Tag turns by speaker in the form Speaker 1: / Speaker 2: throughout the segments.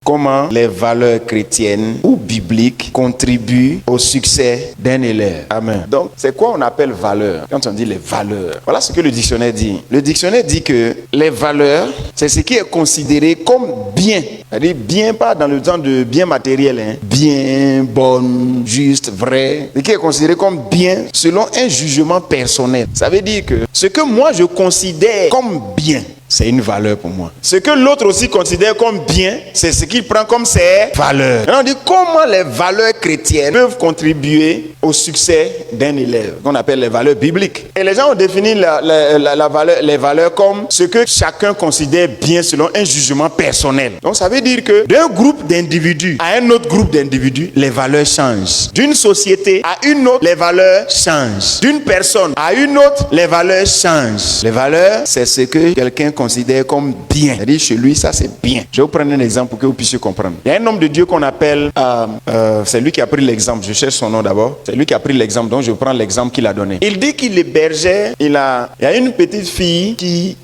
Speaker 1: comment les valeurs chrétiennes ou bibliques contribuent au succès d'un élève. Amen. Donc, c'est quoi on appelle valeur? Quand on dit les valeurs, voilà ce que le dictionnaire dit. Le dictionnaire dit que les valeurs, c'est ce qui est considéré comme bien. C'est-à-dire bien, pas dans le sens de bien matériel, hein. Bien, bonne, juste, vrai. Ce qui est considéré comme bien selon un jugement personnel. Ça veut dire que ce que moi je considère comme bien, c'est une valeur pour moi. Ce que l'autre aussi considère comme bien, c'est ce qu'il prend comme ses valeurs. Et on dit comment les valeurs chrétiennes peuvent contribuer au succès d'un élève, qu'on appelle les valeurs bibliques. Et les gens ont défini les valeurs comme ce que chacun considère bien selon un jugement personnel. Donc ça veut dire que d'un groupe d'individus à un autre groupe d'individus, les valeurs changent. D'une société à une autre, les valeurs changent. D'une personne à une autre, les valeurs changent. Les valeurs, c'est ce que quelqu'un considère comme bien. C'est-à-dire chez lui, ça c'est bien. Je vais vous prendre un exemple pour que vous puissiez comprendre. Il y a un homme de Dieu qu'on appelle, c'est lui qui a pris l'exemple, je cherche son nom d'abord. C'est lui qui a pris l'exemple, donc je prends l'exemple qu'il a donné. Il dit qu'il hébergeait, il y a une petite fille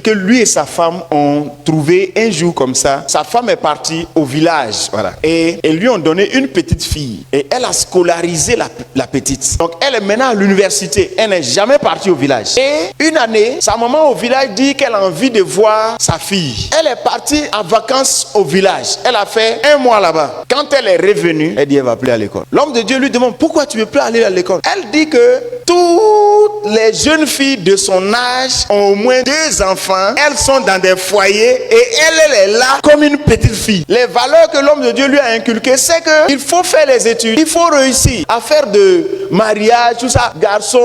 Speaker 1: que lui et sa femme ont trouvé un jour comme ça. Sa femme est partie au village, voilà. Et lui ont donné une petite fille. Et elle a scolarisé la petite. Donc elle est maintenant à l'université. Elle n'est jamais partie au village. Et une année, sa maman au village dit qu'elle a envie de voir sa fille. Elle est partie en vacances au village. Elle a fait 1 mois là-bas. Quand elle est revenue, elle dit elle va plus à l'école. L'homme de Dieu lui demande pourquoi tu ne veux plus aller à l'école. Elle dit que toutes les jeunes filles de son âge ont au moins 2 enfants. Elles sont dans des foyers et elle est là comme une petite fille. Les valeurs que l'homme de Dieu lui a inculquées, c'est que il faut faire les études, il faut réussir à faire de mariage, tout ça, garçon,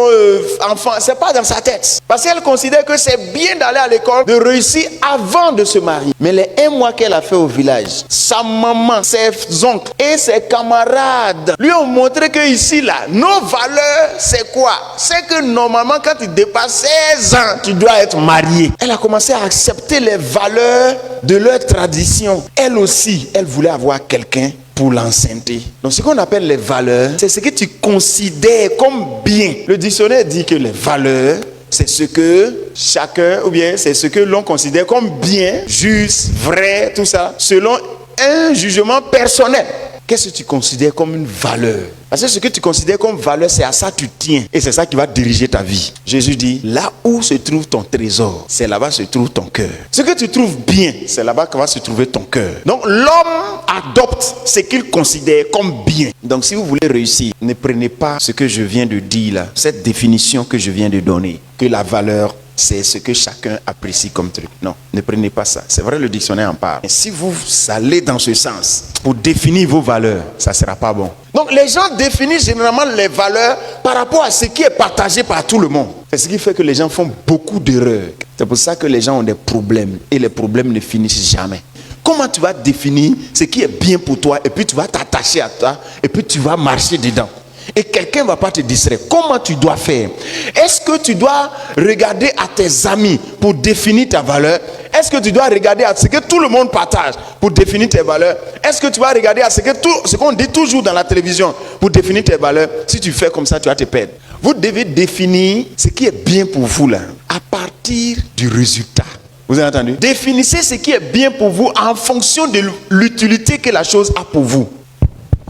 Speaker 1: enfant, c'est pas dans sa tête. Parce qu'elle considère que c'est bien d'aller à l'école, de réussir avant de se marier. Mais les 1 mois qu'elle a fait au village, sa maman, ses oncles et ses camarades lui ont montré que ici là, nos valeurs, c'est quoi? C'est que normalement quand tu dépasses 16 ans, tu dois être marié. Elle a commencé à accepter les valeurs de leur tradition. Elle aussi, elle voulait avoir quelqu'un pour l'enceinte. Donc ce qu'on appelle les valeurs, c'est ce que tu considères comme bien. Le dictionnaire dit que les valeurs, c'est ce que chacun, ou bien c'est ce que l'on considère comme bien, juste, vrai, tout ça, selon un jugement personnel. Qu'est-ce que tu considères comme une valeur? Parce que ce que tu considères comme valeur, c'est à ça que tu tiens. Et c'est ça qui va diriger ta vie. Jésus dit, là où se trouve ton trésor, c'est là-bas se trouve ton cœur. Ce que tu trouves bien, c'est là-bas que va se trouver ton cœur. Donc l'homme adopte ce qu'il considère comme bien. Donc si vous voulez réussir, ne prenez pas ce que je viens de dire là, cette définition que je viens de donner, que la valeur, c'est ce que chacun apprécie comme truc. Non, ne prenez pas ça. C'est vrai, le dictionnaire en parle. Mais si vous allez dans ce sens pour définir vos valeurs, ça ne sera pas bon. Donc les gens définissent généralement les valeurs par rapport à ce qui est partagé par tout le monde. C'est ce qui fait que les gens font beaucoup d'erreurs. C'est pour ça que les gens ont des problèmes et les problèmes ne finissent jamais. Comment tu vas définir ce qui est bien pour toi et puis tu vas t'attacher à toi et puis tu vas marcher dedans? Et quelqu'un ne va pas te distraire. Comment tu dois faire? Est-ce que tu dois regarder à tes amis pour définir ta valeur? Est-ce que tu dois regarder à ce que tout le monde partage pour définir tes valeurs? Est-ce que tu vas regarder à ce qu'on dit toujours dans la télévision pour définir tes valeurs? Si tu fais comme ça, tu vas te perdre. Vous devez définir ce qui est bien pour vous là, à partir du résultat. Vous avez entendu? Définissez ce qui est bien pour vous en fonction de l'utilité que la chose a pour vous.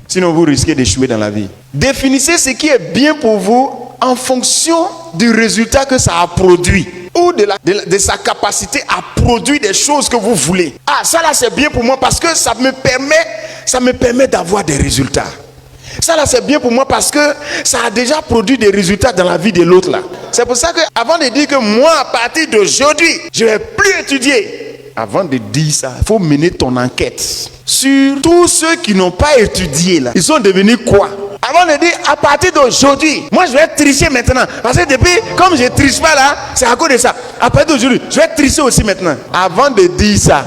Speaker 1: Sinon, vous risquez d'échouer dans la vie. Définissez ce qui est bien pour vous en fonction du résultat que ça a produit. Ou de sa capacité à produire des choses que vous voulez. Ah, ça là c'est bien pour moi parce que ça me permet d'avoir des résultats. Ça là c'est bien pour moi parce que ça a déjà produit des résultats dans la vie de l'autre là. C'est pour ça que avant de dire que moi à partir d'aujourd'hui, je ne vais plus étudier. Avant de dire ça, il faut mener ton enquête sur tous ceux qui n'ont pas étudié là. Ils sont devenus quoi? Avant de dire à partir d'aujourd'hui, moi je vais tricher maintenant. Parce que depuis, comme je ne triche pas là, c'est à cause de ça. À partir d'aujourd'hui, je vais tricher aussi maintenant. Avant de dire ça,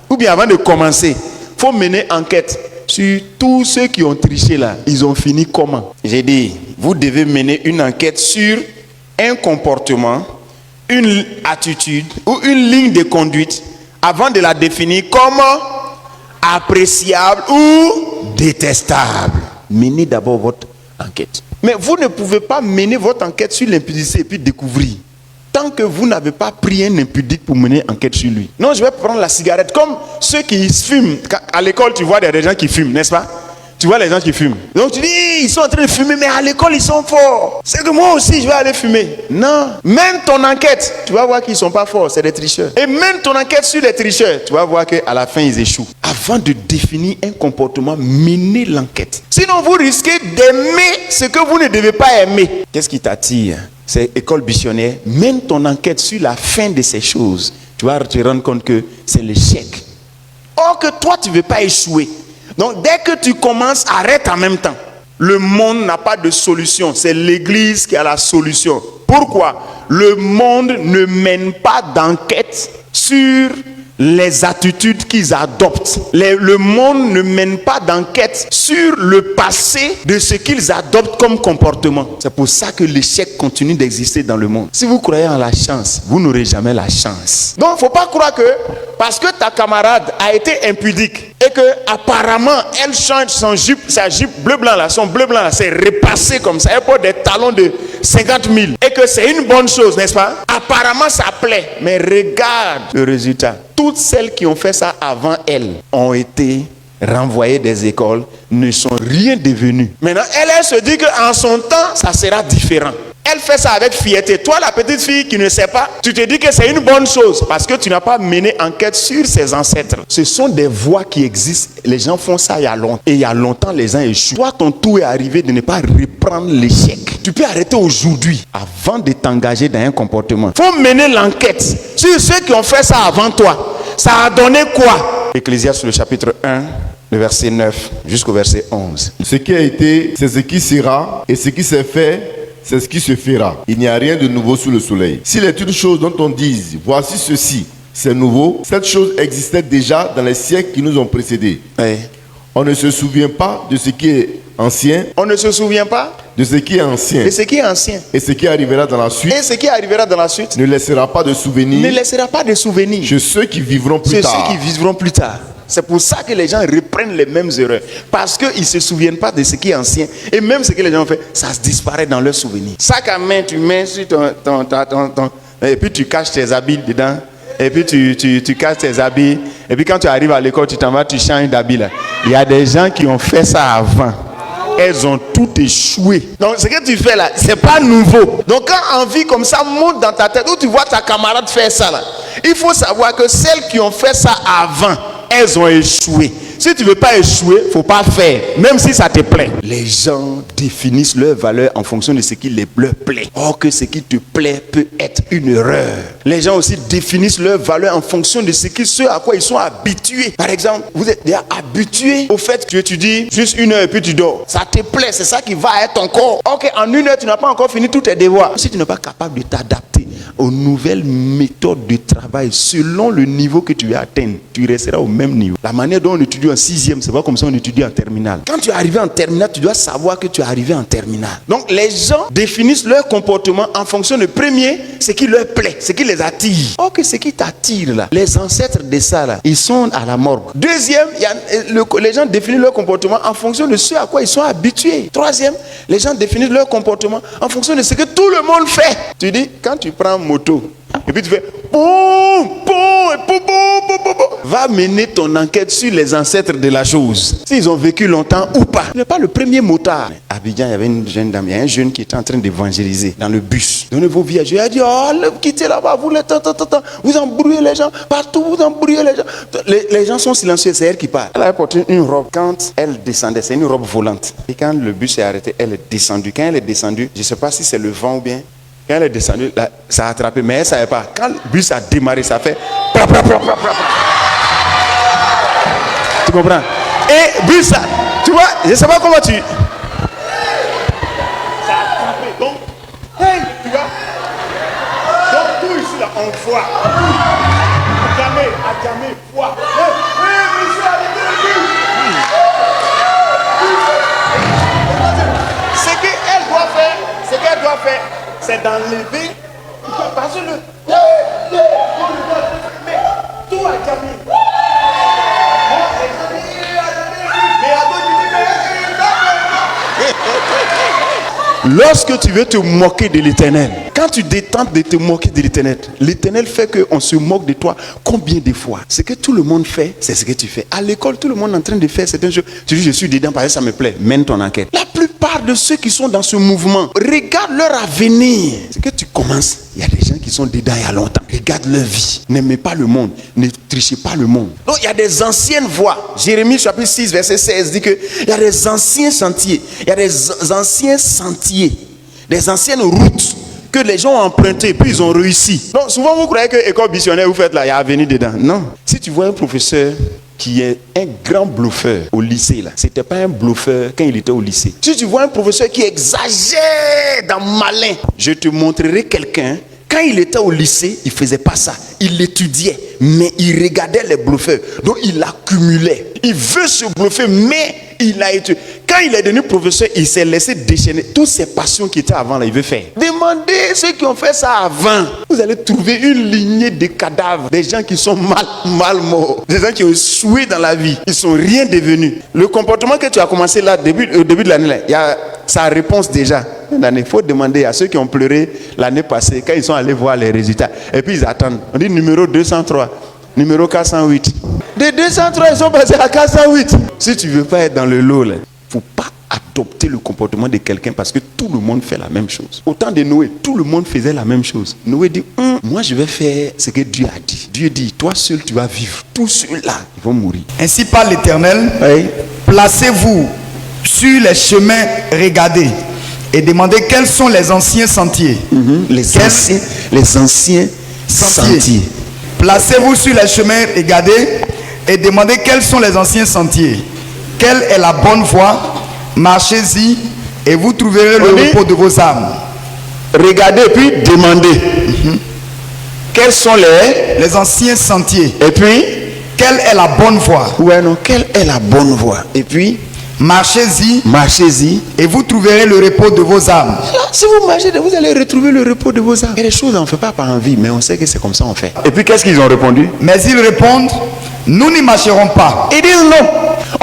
Speaker 1: ou bien avant de commencer, il faut mener enquête sur tous ceux qui ont triché là. Ils ont fini comment? J'ai dit, vous devez mener une enquête sur un comportement, une attitude ou une ligne de conduite avant de la définir comme appréciable ou détestable. Menez d'abord votre enquête. Mais vous ne pouvez pas mener votre enquête sur l'impudicité et puis découvrir. tant que vous n'avez pas pris un impudique pour mener enquête sur lui. Non, je vais prendre la cigarette. Comme ceux qui fument. À l'école, tu vois des gens qui fument, n'est-ce pas? Tu vois les gens qui fument. Donc tu dis, ils sont en train de fumer, mais à l'école, ils sont forts. C'est que moi aussi, je vais aller fumer. Non. Mène ton enquête. Tu vas voir qu'ils ne sont pas forts, c'est des tricheurs. Et mène ton enquête sur les tricheurs. Tu vas voir qu'à la fin, ils échouent. Avant de définir un comportement, menez l'enquête. Sinon, vous risquez d'aimer ce que vous ne devez pas aimer. Qu'est-ce qui t'attire? C'est école missionnaire. Mène ton enquête sur la fin de ces choses. Tu vas te rendre compte que c'est l'échec. Or que toi, tu ne veux pas échouer. Donc, dès que tu commences, arrête en même temps. Le monde n'a pas de solution. C'est l'Église qui a la solution. Pourquoi? Le monde ne mène pas d'enquête sur les attitudes qu'ils adoptent. Le monde ne mène pas d'enquête sur le passé de ce qu'ils adoptent comme comportement. C'est pour ça que l'échec continue d'exister dans le monde. Si vous croyez en la chance, vous n'aurez jamais la chance. Donc, il ne faut pas croire que parce que ta camarade a été impudique et que apparemment elle change sa jupe bleu-blanc là, son bleu-blanc là, c'est repassé comme ça, elle porte des talons de 50 000 et que c'est une bonne chose, n'est-ce pas? Apparemment ça plaît, mais regarde le résultat. Toutes celles qui ont fait ça avant elle ont été renvoyées des écoles, ne sont rien devenues. Maintenant, elle se dit qu'en son temps, ça sera différent. Elle fait ça avec fierté. Toi, la petite fille qui ne sait pas, tu te dis que c'est une bonne chose parce que tu n'as pas mené enquête sur ses ancêtres. Ce sont des voies qui existent. Les gens font ça il y a longtemps. Et il y a longtemps, les gens échouent. Toi, ton tour est arrivé de ne pas reprendre l'échec. Tu peux arrêter aujourd'hui avant de t'engager dans un comportement. Il faut mener l'enquête sur ceux qui ont fait ça avant toi. Ça a donné quoi? Ecclésiaste, le chapitre 1. Le verset 9 jusqu'au verset 11.
Speaker 2: Ce qui a été, c'est ce qui sera, et ce qui s'est fait, c'est ce qui se fera. Il n'y a rien de nouveau sous le soleil. S'il est une chose dont on dise, voici ceci, c'est nouveau, cette chose existait déjà dans les siècles qui nous ont précédés.
Speaker 1: Oui.
Speaker 2: On ne se souvient pas de ce qui est ancien.
Speaker 1: On ne se souvient pas
Speaker 2: de ce qui est ancien.
Speaker 1: De ce qui est ancien.
Speaker 2: Et ce qui arrivera dans la suite.
Speaker 1: Et ce qui arrivera dans la suite.
Speaker 2: Ne laissera pas de souvenirs.
Speaker 1: Ne laissera pas de souvenirs.
Speaker 2: Chez ceux qui vivront plus tard.
Speaker 1: Ceux qui vivront plus tard. C'est pour ça que les gens reprennent les mêmes erreurs. Parce qu'ils ne se souviennent pas de ce qui est ancien. Et même ce que les gens ont fait, ça se disparaît dans leurs souvenirs. Sac à main, tu mets sur ton et puis tu caches tes habits dedans. Et puis tu caches tes habits. Et puis quand tu arrives à l'école, tu t'en vas, tu changes d'habit là. Il y a des gens qui ont fait ça avant. Elles ont tout échoué. Donc ce que tu fais là, c'est pas nouveau. Donc quand envie comme ça monte dans ta tête, où tu vois ta camarade faire ça là, il faut savoir que celles qui ont fait ça avant, elles ont échoué. Si tu ne veux pas échouer, il ne faut pas faire, même si ça te plaît. Les gens définissent leur valeur en fonction de ce qui leur plaît. Or que ce qui te plaît peut être une erreur. Les gens aussi définissent leur valeur en fonction de ce à quoi ils sont habitués. Par exemple, vous êtes déjà habitué au fait que tu étudies juste 1 heure et puis tu dors. Ça te plaît, c'est ça qui va être ton corps. Ok, en 1 heure, tu n'as pas encore fini tous tes devoirs. Si tu n'es pas capable de t'adapter aux nouvelles méthodes de travail selon le niveau que tu veux atteindre, tu resteras au même niveau. La manière dont on étudie en 6e, c'est pas comme ça on étudie en terminale. Quand tu es arrivé en terminale, tu dois savoir que tu es arrivé en terminale. Donc les gens définissent leur comportement en fonction de premier, ce qui leur plaît, ce qui les attire. Or que ce qui t'attire là, les ancêtres de ça là, ils sont à la morgue. Deuxième, les gens définissent leur comportement en fonction de ce à quoi ils sont habitués. Troisième, les gens définissent leur comportement en fonction de ce que tout le monde fait. Tu dis, quand tu prends moto, et puis tu fais boum, boum, et boum, boum, boum, boum, boum. Va mener ton enquête sur les ancêtres de la chose. S'ils ont vécu longtemps ou pas. Tu n'es pas le premier motard. À Abidjan, il y avait une jeune dame, il y a un jeune qui était en train d'évangéliser dans le bus. Donnez vos villages. Il a dit, oh, quittez là-bas, vous embrouillez les gens. Partout, vous embrouillez les gens. Les gens sont silencieux, c'est elle qui parle. Elle avait porté une robe. Quand elle descendait, c'est une robe volante. Et quand le bus est arrêté, elle est descendue. Quand elle est descendue, je ne sais pas si c'est le vent ou bien. Quand elle est descendue, là, ça a attrapé, mais elle ne savait pas. Quand le bus a démarré, ça fait... Tu comprends? Et bus, ça, tu vois, je ne sais pas comment tu... Ça a attrapé, donc... Hey, tu vois? Donc tout ici, là, on voit. À jamais, voit. Monsieur, arrêtez le bus. Ce qu'elle doit faire, c'est d'enlever, parce que mais tout a jamais. Lorsque tu veux te moquer de l'Éternel, quand Quand tu détentes de te moquer de l'Éternel, l'Éternel fait qu'on se moque de toi combien de fois? Ce que tout le monde fait, c'est ce que tu fais. À l'école, tout le monde est en train de faire certaines choses. Tu dis, je suis dedans parce que ça me plaît. Mène ton enquête. La plupart de ceux qui sont dans ce mouvement, regarde leur avenir. Ce que tu commences, il y a des gens qui sont dedans il y a longtemps. Regarde leur vie. N'aimez pas le monde. Ne trichez pas le monde. Donc, il y a des anciennes voies. Jérémie chapitre 6, verset 16 dit qu'il y a des anciens sentiers. Il y a des anciens sentiers. Des anciennes routes que les gens ont empruntées, puis ils ont réussi. Donc, souvent, vous croyez que l'école missionnaire, vous faites là, il y a avenir dedans. Non. Si tu vois un professeur qui est un grand bluffeur au lycée, là, c'était pas un bluffeur quand il était au lycée. Si tu vois un professeur qui exagère dans malin, je te montrerai quelqu'un. Quand il était au lycée, il faisait pas ça. Il étudiait, mais il regardait les bluffeurs. Donc, il accumulait. Il veut se bluffer, mais il a été. Quand il est devenu professeur, il s'est laissé déchaîner. Toutes ses passions qui étaient avant, là, il veut faire. Demandez ceux qui ont fait ça avant. Vous allez trouver une lignée de cadavres. Des gens qui sont mal morts. Des gens qui ont échoué dans la vie. Ils sont rien devenus. Le comportement que tu as commencé là, au début de l'année, là, il y a sa réponse déjà. Il faut demander à ceux qui ont pleuré l'année passée, quand ils sont allés voir les résultats. Et puis ils attendent. On dit numéro 203, numéro 408. De 203, ils sont passés à 408. Si tu ne veux pas être dans le lot, il ne faut pas adopter le comportement de quelqu'un parce que tout le monde fait la même chose. Au temps de Noé, tout le monde faisait la même chose. Noé dit, moi je vais faire ce que Dieu a dit. Dieu dit, toi seul tu vas vivre. Tous ceux-là, ils vont mourir.
Speaker 3: Ainsi parle l'Éternel,
Speaker 1: oui.
Speaker 3: Placez-vous sur les chemins regardés et demandez quels sont les anciens sentiers.
Speaker 1: Les anciens sentiers.
Speaker 3: Placez-vous sur les chemins regardés et demandez quels sont les anciens sentiers. Quelle est la bonne voie? Marchez-y et vous trouverez le repos de vos âmes.
Speaker 1: Regardez puis demandez. Quels sont
Speaker 3: les anciens sentiers?
Speaker 1: Et puis
Speaker 3: quelle est la bonne voie?
Speaker 1: Ouais, non, quelle est la bonne voie? Et puis
Speaker 3: marchez-y et vous trouverez le repos de vos âmes.
Speaker 1: Si vous marchez, vous allez retrouver le repos de vos âmes. Il y a des choses on ne fait pas par envie, mais on sait que c'est comme ça on fait. Et puis qu'est-ce qu'ils ont répondu?
Speaker 3: Mais ils répondent, nous n'y marcherons pas.
Speaker 1: Ils disent non,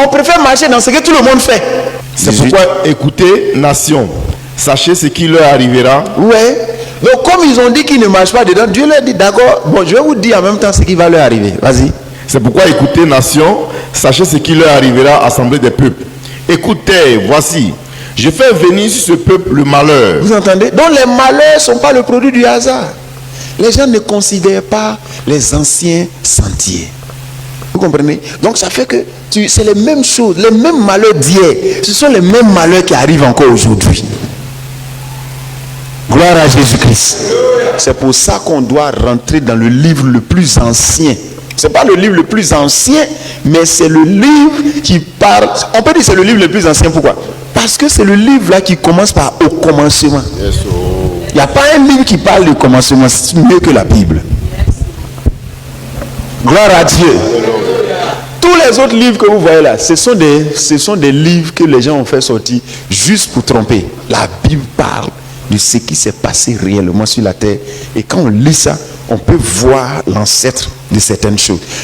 Speaker 1: on préfère marcher dans ce que tout le monde fait.
Speaker 2: C'est pourquoi écoutez, nation, sachez ce qui leur arrivera.
Speaker 1: Ouais. Donc comme ils ont dit qu'ils ne marchent pas dedans, Dieu leur dit d'accord, bon je vais vous dire en même temps ce qui va leur arriver. Vas-y.
Speaker 2: C'est pourquoi écoutez, nation, sachez ce qui leur arrivera, assemblée des peuples. Écoutez, voici, je fais venir sur ce peuple le malheur.
Speaker 1: Vous entendez? Donc les malheurs ne sont pas le produit du hasard. Les gens ne considèrent pas les anciens sentiers. Vous comprenez? Donc ça fait que c'est les mêmes choses, les mêmes malheurs d'hier. Ce sont les mêmes malheurs qui arrivent encore aujourd'hui. Gloire à Jésus-Christ. C'est pour ça qu'on doit rentrer dans le livre le plus ancien. Ce n'est pas le livre le plus ancien, mais c'est le livre qui parle. On peut dire que c'est le livre le plus ancien. Pourquoi? Parce que c'est le livre là qui commence par au commencement. Il n'y a pas un livre qui parle du commencement. C'est mieux que la Bible. Gloire à Dieu. Tous les autres livres que vous voyez là, ce sont des livres que les gens ont fait sortir juste pour tromper. La Bible parle de ce qui s'est passé réellement sur la terre. Et quand on lit ça, on peut voir l'ancêtre de certaines choses.